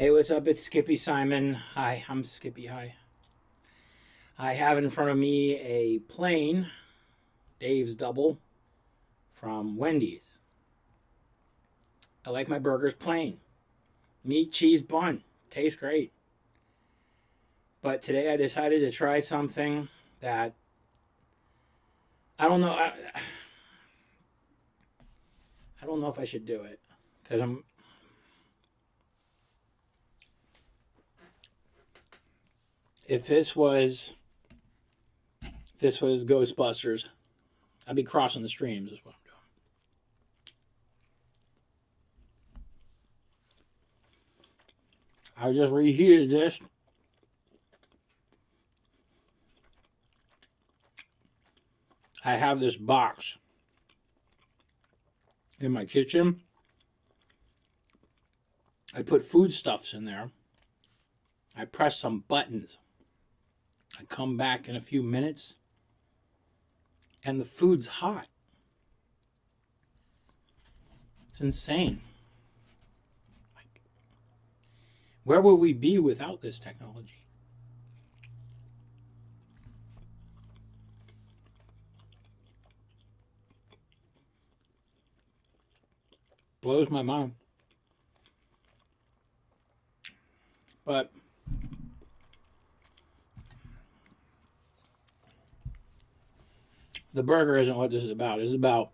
Hey, what's up? It's Skippy Simon. Hi, I'm Skippy. Hi. I have in front of me a plain Dave's Double from Wendy's. I like my burgers plain. Meat, cheese, bun. Tastes great. But today I decided to try something that I don't know. I don't know if I should do it because I'm. If this was Ghostbusters, I'd be crossing the streams. Is what I'm doing. I just reheated this. I have this box in my kitchen. I put foodstuffs in there. I press some buttons. I come back in a few minutes and the food's hot. It's insane. Like, where would we be without this technology? Blows my mind. But the burger isn't what this is about. This is about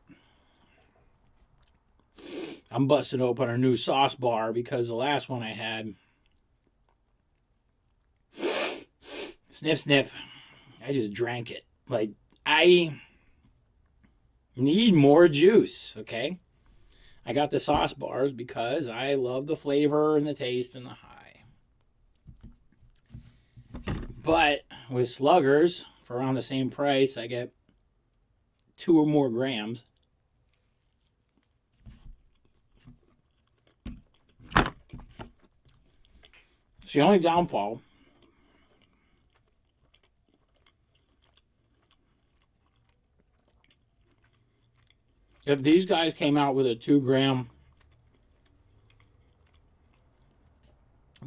I'm busting open a new sauce bar because the last one I had, sniff, sniff, I just drank it. Like, I need more juice, okay? I got the sauce bars because I love the flavor and the taste and the high. But with Sluggers, for around the same price, I get 2 or more grams. It's the only downfall. If these guys came out with a 2-gram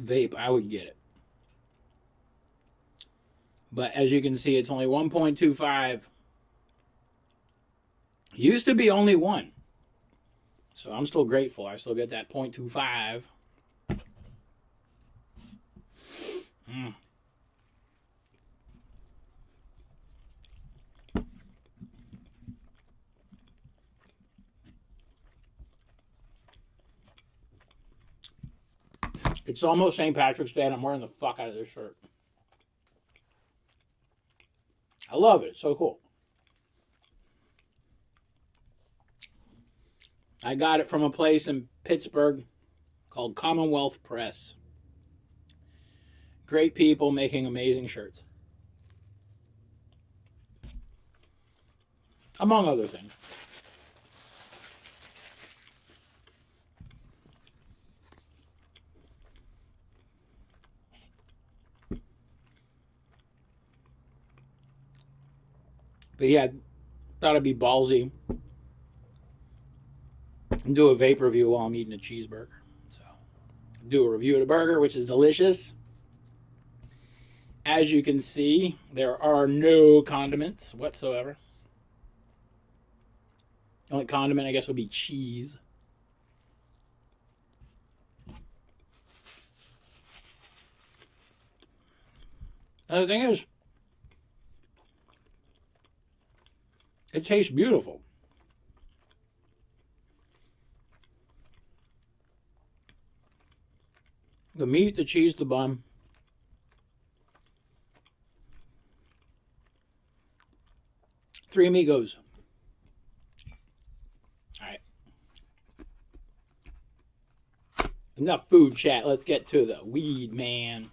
vape, I would get it. But as you can see, it's only 1.25. Used to be only 1. So I'm still grateful. I still get that 0.25. Mm. It's almost St. Patrick's Day and I'm wearing the fuck out of this shirt. I love it. It's so cool. I got it from a place in Pittsburgh called Commonwealth Press. Great people making amazing shirts. Among other things. But yeah, thought it'd be ballsy and do a vape review while I'm eating a cheeseburger. So, do a review of the burger, which is delicious. As you can see, there are no condiments whatsoever. The only condiment, I guess, would be cheese. And the thing is, it tastes beautiful. The meat, the cheese, the bun. Three amigos. All right. Enough food chat. Let's get to the weed, man.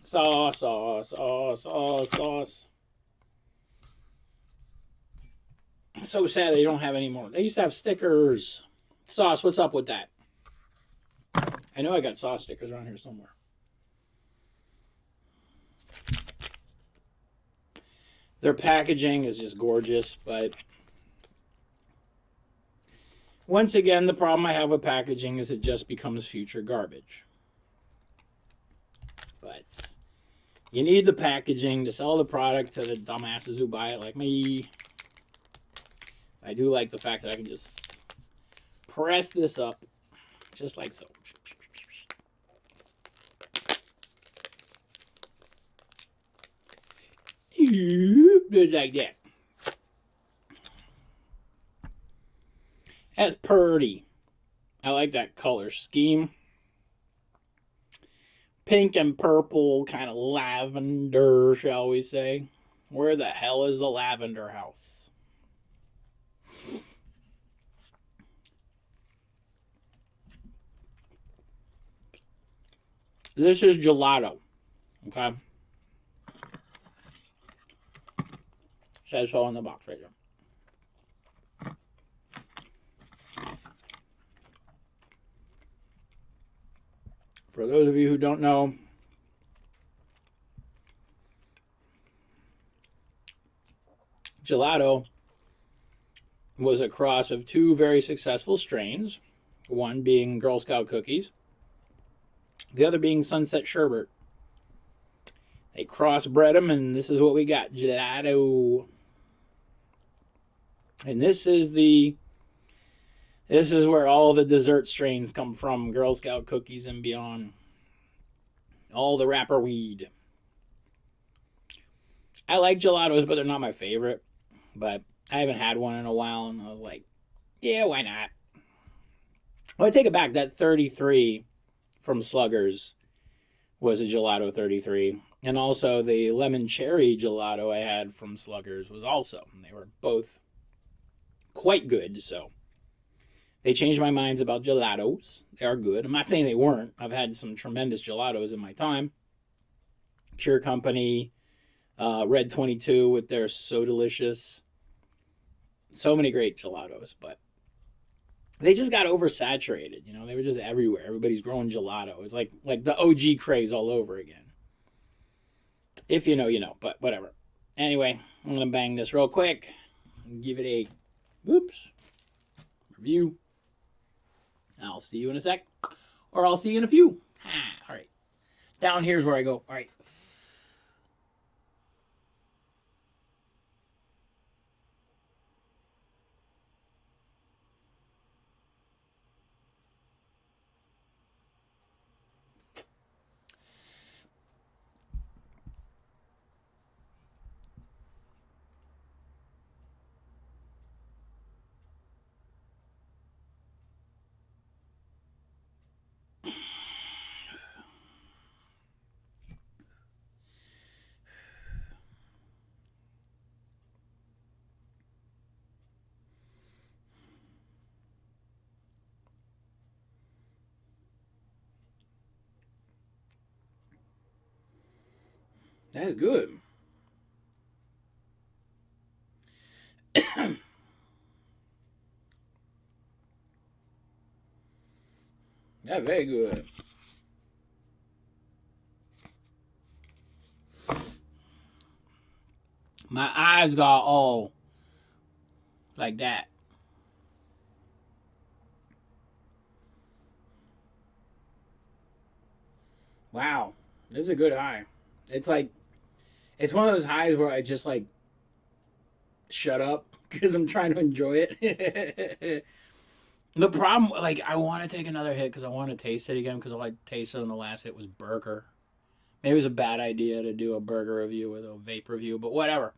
Sauce, sauce, sauce, sauce, sauce. So sad they don't have any more. They used to have stickers. Sauce, what's up with that? I know I got sauce stickers around here somewhere. Their packaging is just gorgeous, but Once again, the problem I have with packaging is it just becomes future garbage. But you need the packaging to sell the product to the dumbasses who buy it like me. I do like the fact that I can just press this up just like so. Just like that. That's pretty. I like that color scheme. Pink and purple, kind of lavender, shall we say. Where the hell is the lavender house? This is gelato. Okay. Says so on the box right there. For those of you who don't know, gelato was a cross of two very successful strains, one being Girl Scout cookies, the other being Sunset Sherbet. They crossbred them, and this is what we got, gelato. And this is where all the dessert strains come from, Girl Scout cookies and beyond. All the wrapper weed. I like gelatos, but they're not my favorite. But I haven't had one in a while, and I was like, yeah, why not? Well, I take it back. That 33 from Sluggers was a gelato 33. And also the lemon cherry gelato I had from Sluggers was also. And they were both quite good, so they changed my minds about gelatos. They are good. I'm not saying they weren't. I've had some tremendous gelatos in my time. Pure Company, Red 22 with their So Delicious. So many great gelatos, but they just got oversaturated. You know, they were just everywhere. Everybody's growing gelato. It was like the OG craze all over again. If you know, you know, but whatever. Anyway, I'm going to bang this real quick and give it a review. I'll see you in a sec, or I'll see you in a few. All right. Down here's where I go. All right. That's good. That's very good. My eyes got all like that. Wow. This is a good high. It's like, it's one of those highs where I just like shut up because I'm trying to enjoy it. The problem, like, I want to take another hit because I want to taste it again because all I tasted on the last hit was burger. Maybe it was a bad idea to do a burger review with a vape review, but whatever.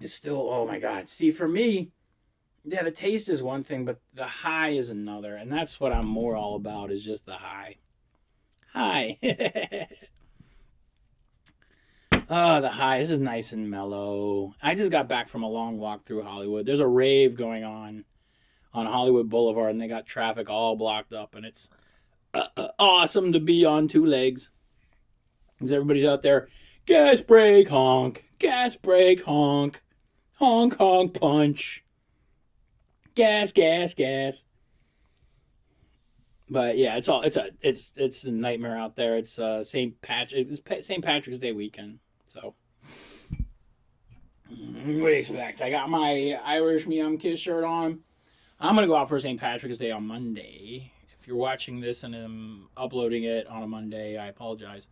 It's still, oh my God. See, for me, yeah, the taste is one thing, but the high is another. And that's what I'm more all about, is just the high. High. Oh, the high. This is nice and mellow. I just got back from a long walk through Hollywood. There's a rave going on Hollywood Boulevard, and they got traffic all blocked up, and it's awesome to be on two legs. Because everybody's out there, gas brake honk, gas brake honk, honk honk punch, gas gas gas. But yeah, it's a nightmare out there. It's St. Patrick's Day weekend, so what do you expect? I got my Irish Miam Kiss shirt on. I'm going to go out for St. Patrick's Day on Monday. If you're watching this and I'm uploading it on a Monday, I apologize.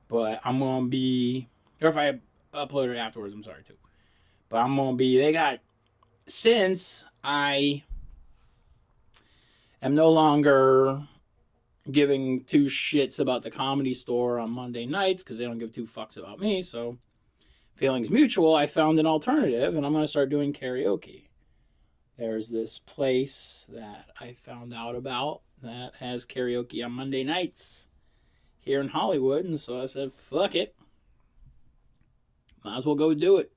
But I'm going to be, or if I upload it afterwards, I'm sorry too. But I'm going to be, since I am no longer giving two shits about the Comedy Store on Monday nights because they don't give two fucks about me. So, feelings mutual, I found an alternative and I'm going to start doing karaoke. There's this place that I found out about that has karaoke on Monday nights here in Hollywood. And so I said, fuck it. Might as well go do it.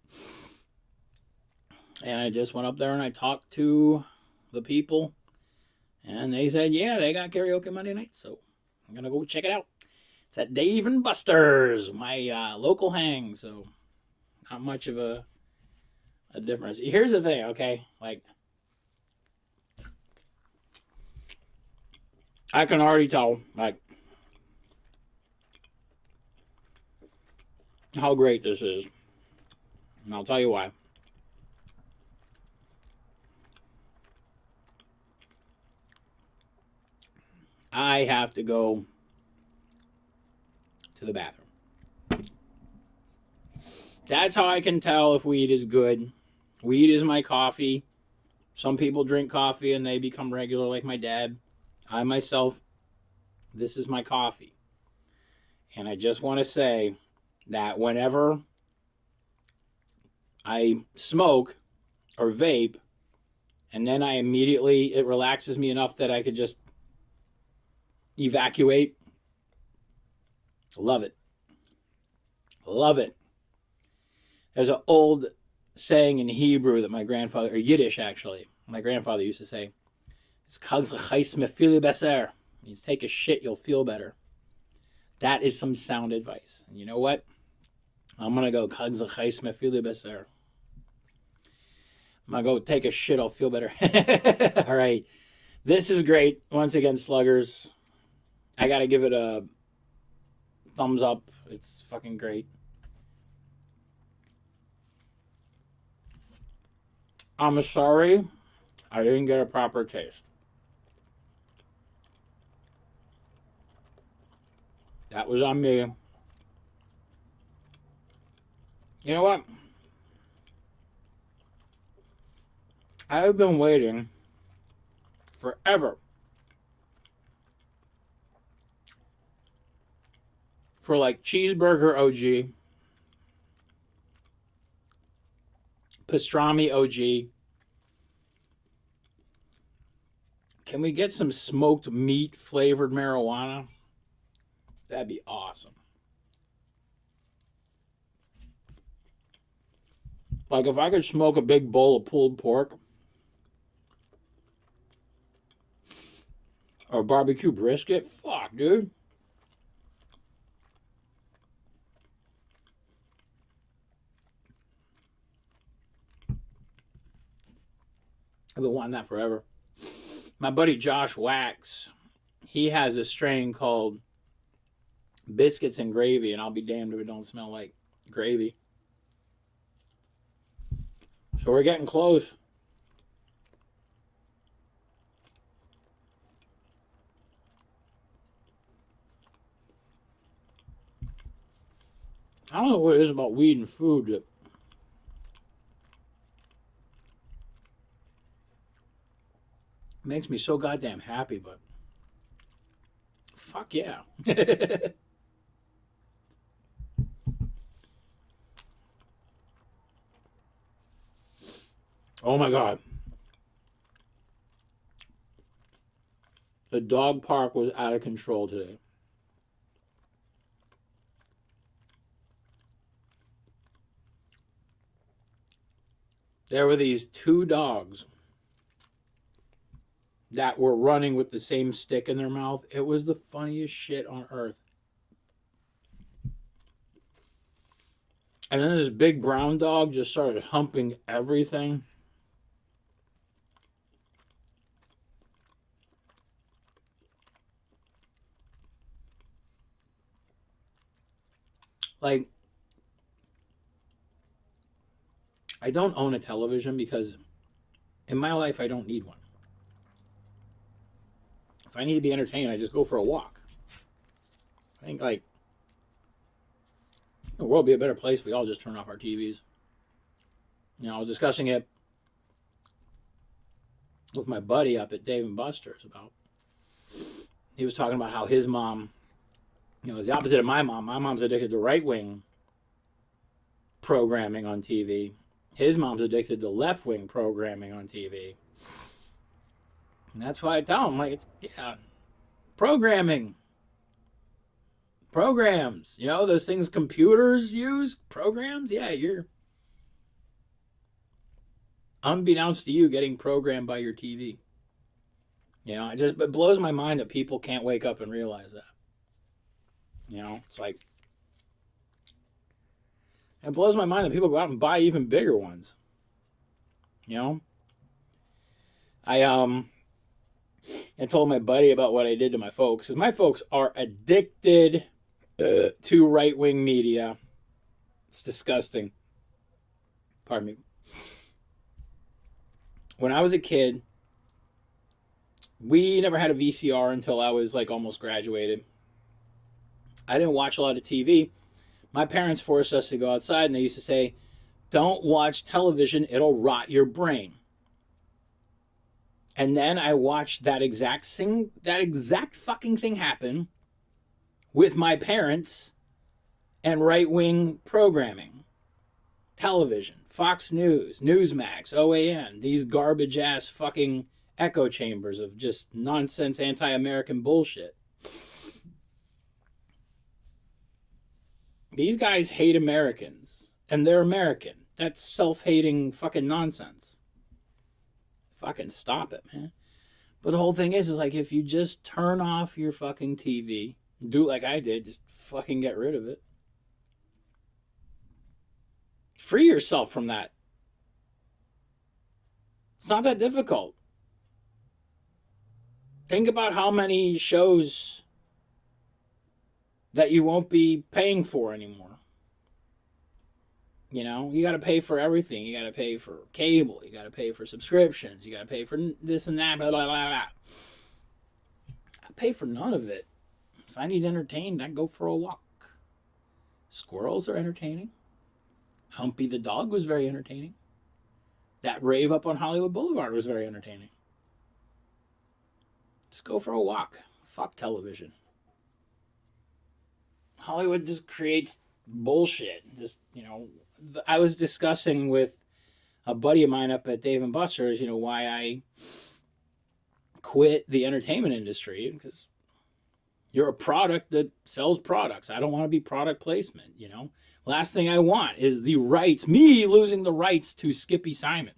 And I just went up there and I talked to the people. And they said, yeah, they got karaoke Monday nights. So I'm going to go check it out. It's at Dave and Buster's, my local hang. So not much of a difference. Here's the thing, okay? Like, I can already tell, like, how great this is. And I'll tell you why. I have to go to the bathroom. That's how I can tell if weed is good. Weed is my coffee. Some people drink coffee and they become regular, like my dad. I myself, this is my coffee. And I just want to say that whenever I smoke or vape, and then it relaxes me enough that I could just evacuate. Love it. Love it. There's an old saying in Hebrew that my grandfather, or Yiddish actually, my grandfather used to say, it's means take a shit, you'll feel better. That is some sound advice. And you know what? I'm going to go, I'm going to go take a shit, I'll feel better. All right. This is great. Once again, Sluggers. I got to give it a thumbs up. It's fucking great. I'm sorry I didn't get a proper taste. That was on me. You know what? I've been waiting forever for like cheeseburger OG, pastrami OG. Can we get some smoked meat flavored marijuana? That'd be awesome. Like if I could smoke a big bowl of pulled pork or barbecue brisket, fuck, dude. I've been wanting that forever. My buddy Josh Wax, he has a strain called Biscuits and Gravy, and I'll be damned if it don't smell like gravy. So we're getting close. I don't know what it is about weed and food that makes me so goddamn happy, but fuck yeah. Oh my god. The dog park was out of control today. There were these two dogs that were running with the same stick in their mouth. It was the funniest shit on earth. And then this big brown dog just started humping everything. Like, I don't own a television because in my life I don't need one. If I need to be entertained, I just go for a walk. I think, like, the world would be a better place if we all just turn off our TVs. You know, I was discussing it with my buddy up at Dave and Buster's about. He was talking about how his mom, you know, is the opposite of my mom. My mom's addicted to right-wing programming on TV. His mom's addicted to left-wing programming on TV. And that's why I tell him, like, it's, yeah, programming. Programs. You know, those things computers use, programs. Yeah, you're, unbeknownst to you, getting programmed by your TV. You know, it blows my mind that people can't wake up and realize that. You know, it's like, it blows my mind that people go out and buy even bigger ones. You know, I told my buddy about what I did to my folks, because my folks are addicted to right-wing media. It's disgusting. Pardon me. When I was a kid, we never had a VCR until I was like almost graduated. I didn't watch a lot of TV. My parents forced us to go outside, and they used to say, don't watch television, it'll rot your brain. And then I watched that exact fucking thing happen with my parents and right-wing programming. Television, Fox News, Newsmax, OAN, these garbage-ass fucking echo chambers of just nonsense anti-American bullshit. These guys hate Americans, and they're American. That's self-hating fucking nonsense. Fucking stop it, man. But the whole thing is like, if you just turn off your fucking TV, do like I did, just fucking get rid of it. Free yourself from that. It's not that difficult. Think about how many shows that you won't be paying for anymore. You know, you got to pay for everything. You got to pay for cable. You got to pay for subscriptions. You got to pay for this and that, blah, blah, blah, blah. I pay for none of it. If I need entertained, I go for a walk. Squirrels are entertaining. Humpy the dog was very entertaining. That rave up on Hollywood Boulevard was very entertaining. Just go for a walk. Fuck television. Hollywood just creates bullshit. Just, you know, I was discussing with a buddy of mine up at Dave and Buster's, you know, why I quit the entertainment industry, because you're a product that sells products. I don't want to be product placement, you know. Last thing I want is the rights, me losing the rights to skippysimon.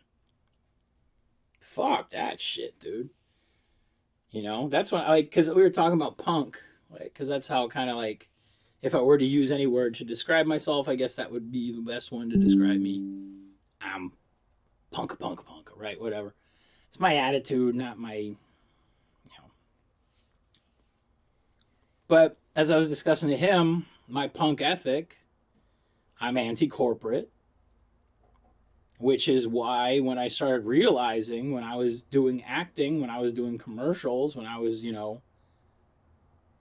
Fuck that shit, dude. You know, that's what I like, because we were talking about punk, like, because that's how kind of like, if I were to use any word to describe myself, I guess that would be the best one to describe me. I'm punk, right? Whatever. It's my attitude, not my, you know. But as I was discussing to him, my punk ethic, I'm anti-corporate, which is why when I started realizing, when I was doing acting, when I was doing commercials, when I was, you know,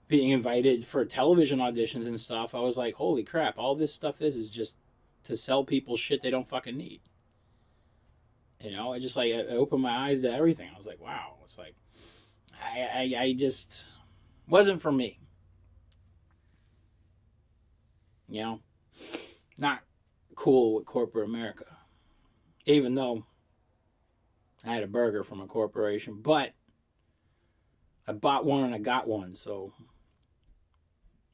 being invited for television auditions and stuff, I was like, holy crap, all this stuff is just to sell people shit they don't fucking need. You know, I just like, I opened my eyes to everything. I was like, wow. It's like, I just, wasn't for me. You know, not cool with corporate America. Even though I had a burger from a corporation, but I bought one and I got one, so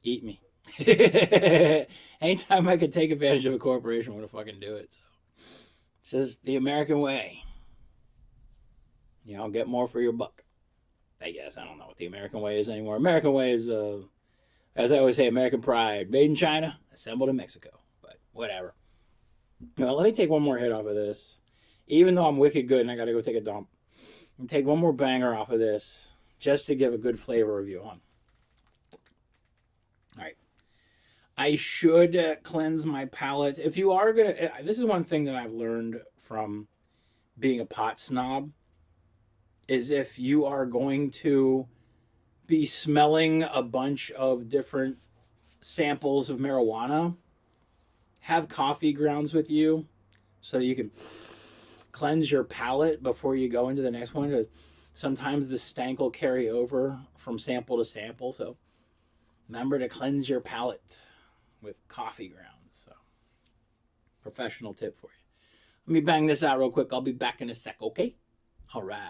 eat me. Anytime I could take advantage of a corporation, I'm gonna fucking do it. So it's just the American way. You know, get more for your buck. I guess I don't know what the American way is anymore. American way is, as I always say, American pride. Made in China, assembled in Mexico. But whatever. You know, let me take one more hit off of this. Even though I'm wicked good and I gotta go take a dump, and take one more banger off of this, just to give a good flavor review on. All right. I should cleanse my palate. If you are going to... This is one thing that I've learned from being a pot snob, is if you are going to be smelling a bunch of different samples of marijuana, have coffee grounds with you so you can cleanse your palate before you go into the next one. Sometimes the stank will carry over from sample to sample. So remember to cleanse your palate with coffee grounds. So professional tip for you. Let me bang this out real quick. I'll be back in a sec, okay? All right.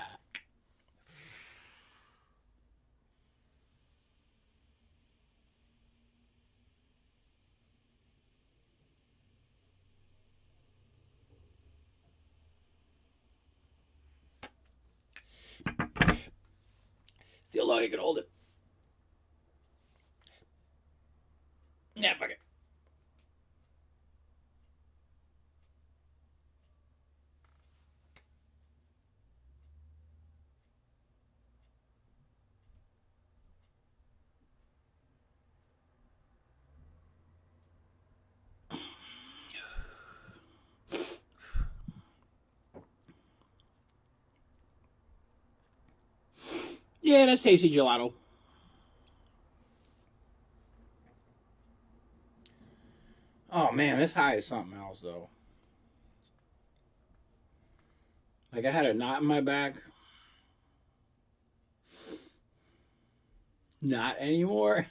Still low, you can hold it. Nah, fuck it. Yeah, that's tasty gelato. Oh man, this high is something else though. Like I had a knot in my back. Not anymore.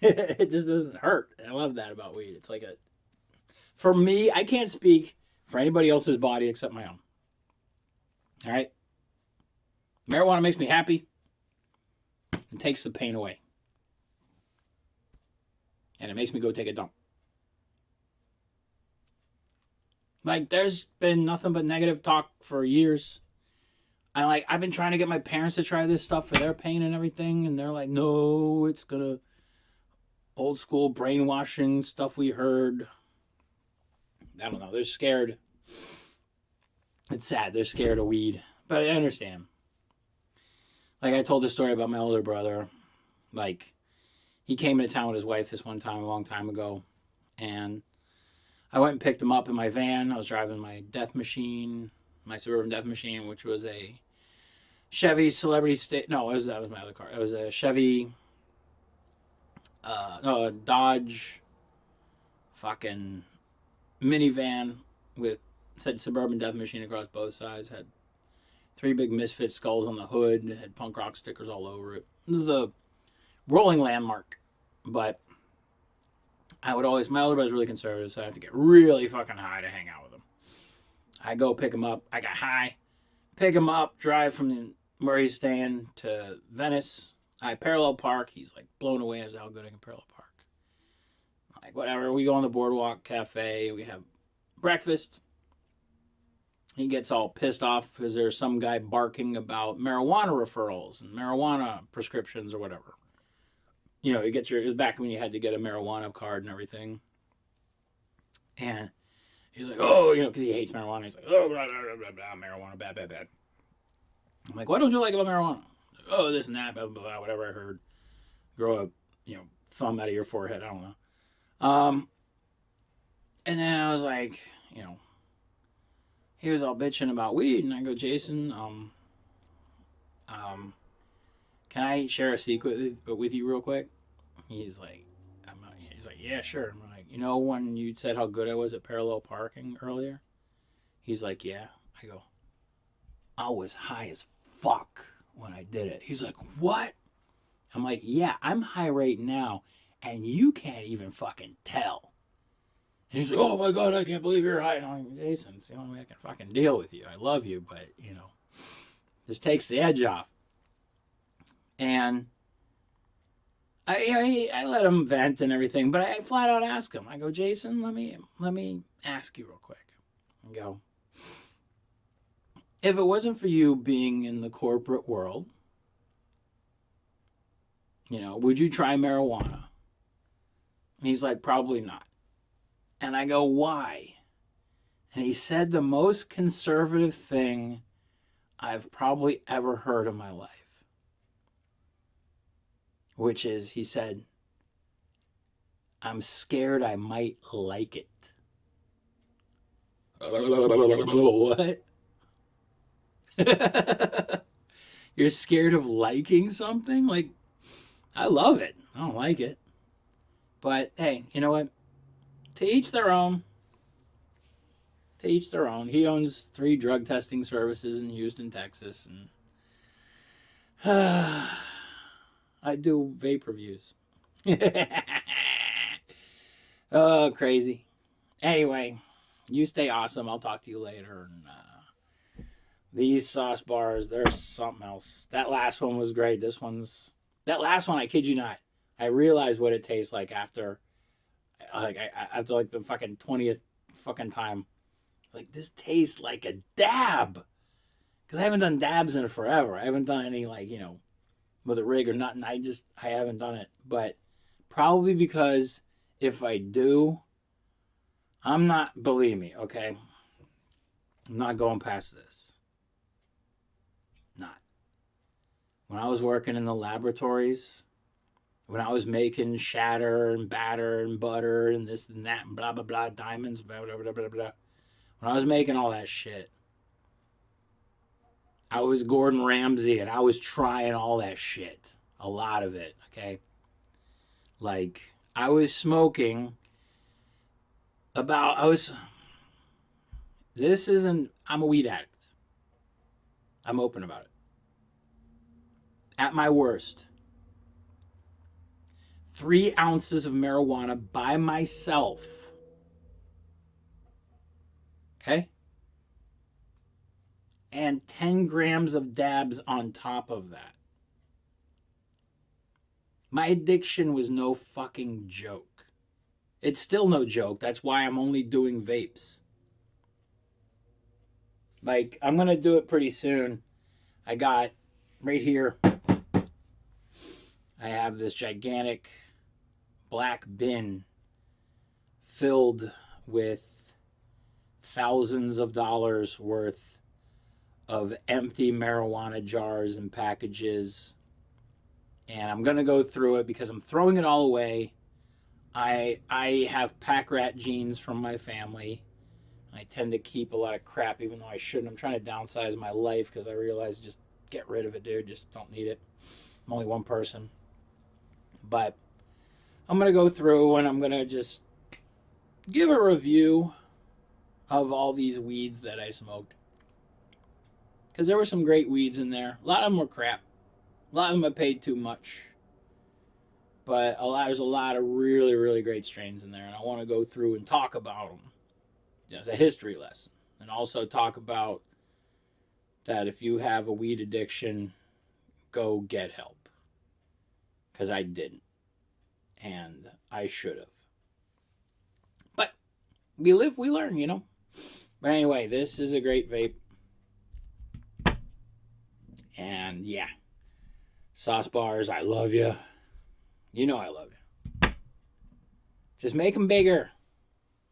It just doesn't hurt. I love that about weed. It's like a, for me, I can't speak for anybody else's body except my own. All right? Marijuana makes me happy and takes the pain away. And it makes me go take a dump. Like, there's been nothing but negative talk for years. I've been trying to get my parents to try this stuff for their pain and everything, and they're like, no, it's gonna, old school brainwashing stuff we heard. I don't know. They're scared. It's sad. They're scared of weed. But I understand. Like, I told the story about my older brother. Like, he came into town with his wife this one time, a long time ago. And I went and picked him up in my van. I was driving my death machine, my Suburban Death Machine, which was a Chevy Celebrity State. No, that was my other car. It was a Chevy, no, a Dodge fucking minivan with, said Suburban Death Machine across both sides. Had 3 big Misfit skulls on the hood. Had punk rock stickers all over it. This is a rolling landmark. But I would always, my older brother's really conservative, so I have to get really fucking high to hang out with him. I go pick him up. I got high, pick him up, drive from where he's staying to Venice. I parallel park. He's like blown away as to how good I can parallel park. Like, whatever. We go on the Boardwalk Cafe. We have breakfast. He gets all pissed off because there's some guy barking about marijuana referrals and marijuana prescriptions or whatever. You know, you get your, it was back when you had to get a marijuana card and everything. And he's like, oh, you know, because he hates marijuana. He's like, oh, blah, blah, blah, blah, blah, marijuana, bad, bad, bad. I'm like, what don't you like about marijuana? Like, oh, this and that, blah, blah, blah, whatever I heard. Grow a, you know, thumb out of your forehead. I don't know. And then I was like, you know, he was all bitching about weed, and I go, Jason, can I share a secret with you real quick? He's like, he's like, yeah, sure. I'm like, you know, when you said how good I was at parallel parking earlier? He's like, yeah. I go, I was high as fuck when I did it. He's like, what? I'm like, yeah, I'm high right now, and you can't even fucking tell. And he's like, oh my God, I can't believe you're high. And I'm like, Jason, it's the only way I can fucking deal with you. I love you, but, you know, this takes the edge off. And I let him vent and everything, but I flat out ask him. I go, Jason, let me ask you real quick. I go, if it wasn't for you being in the corporate world, you know, would you try marijuana? And he's like, probably not. And I go, why? And he said the most conservative thing I've probably ever heard in my life. Which is, he said, I'm scared I might like it. What? You're scared of liking something? Like, I love it. I don't like it. But hey, you know what? To each their own. To each their own. He owns 3 drug testing services in Houston, Texas, and I do vape reviews. Oh, crazy. Anyway, you stay awesome. I'll talk to you later. And these sauce bars, there's something else. That last one was great. That last one. I kid you not. I realized what it tastes like after after like the fucking 20th fucking time. Like, this tastes like a dab. Because I haven't done dabs in forever. I haven't done any, like, with a rig or nothing. I haven't done it. But probably because if I do, I'm not, believe me, okay? I'm not going past this. Not. When I was working in the laboratories, when I was making shatter and batter and butter and this and that and blah, blah, blah, diamonds, blah, blah, blah, blah, blah. When I was making all that shit, I was Gordon Ramsay and I was trying all that shit. A lot of it, okay? Like, I was smoking I'm a weed addict. I'm open about it. At my worst, 3 ounces of marijuana by myself. Okay? And 10 grams of dabs on top of that. My addiction was no fucking joke. It's still no joke. That's why I'm only doing vapes. Like, I'm going to do it pretty soon. I got right here, I have this gigantic black bin filled with thousands of dollars worth of empty marijuana jars and packages. And I'm going to go through it because I'm throwing it all away. I have pack rat genes from my family. I tend to keep a lot of crap even though I shouldn't. I'm trying to downsize my life because I realize just get rid of it, dude. Just don't need it. I'm only one person. But I'm going to go through and I'm going to just give a review of all these weeds that I smoked. Because there were some great weeds in there. A lot of them were crap. A lot of them I paid too much. But there's a lot of really, really great strains in there. And I want to go through and talk about them as a history lesson. And also talk about that if you have a weed addiction, go get help. Because I didn't. And I should have. But we live, we learn, you know. But anyway, this is a great vape. And yeah. Sauce bars, I love you. You know I love you. Just make them bigger.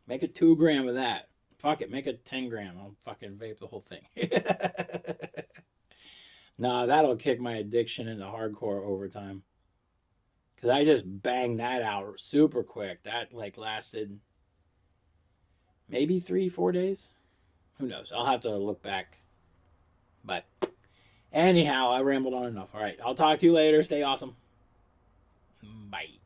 Make a 2 gram of that. Fuck it, make it 10 gram. I'll fucking vape the whole thing. Nah, that'll kick my addiction into hardcore overtime. Because I just banged that out super quick. That like lasted maybe 3-4 days. Who knows? I'll have to look back. But anyhow, I rambled on enough. All right, I'll talk to you later. Stay awesome. Bye.